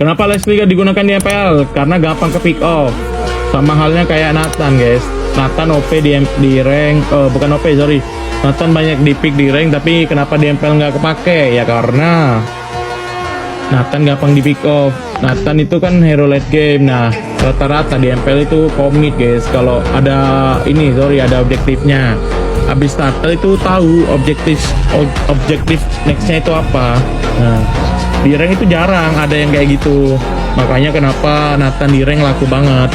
Kenapa Leslie gak digunakan di MPL? Karena gampang ke pick off. Sama halnya kayak Nathan guys. Nathan OP di rank, bukan OP sorry. Nathan banyak di pick di rank, tapi kenapa di MPL nggak kepake? Ya karena Nathan gampang di pick off. Nathan itu kan hero late game. Nah rata-rata di MPL itu komit guys. Kalau ada ada objektifnya. Habis starter itu tahu objektif nextnya itu apa. Nah di rank itu jarang ada yang kayak gitu. Makanya kenapa Nathan di rank laku banget.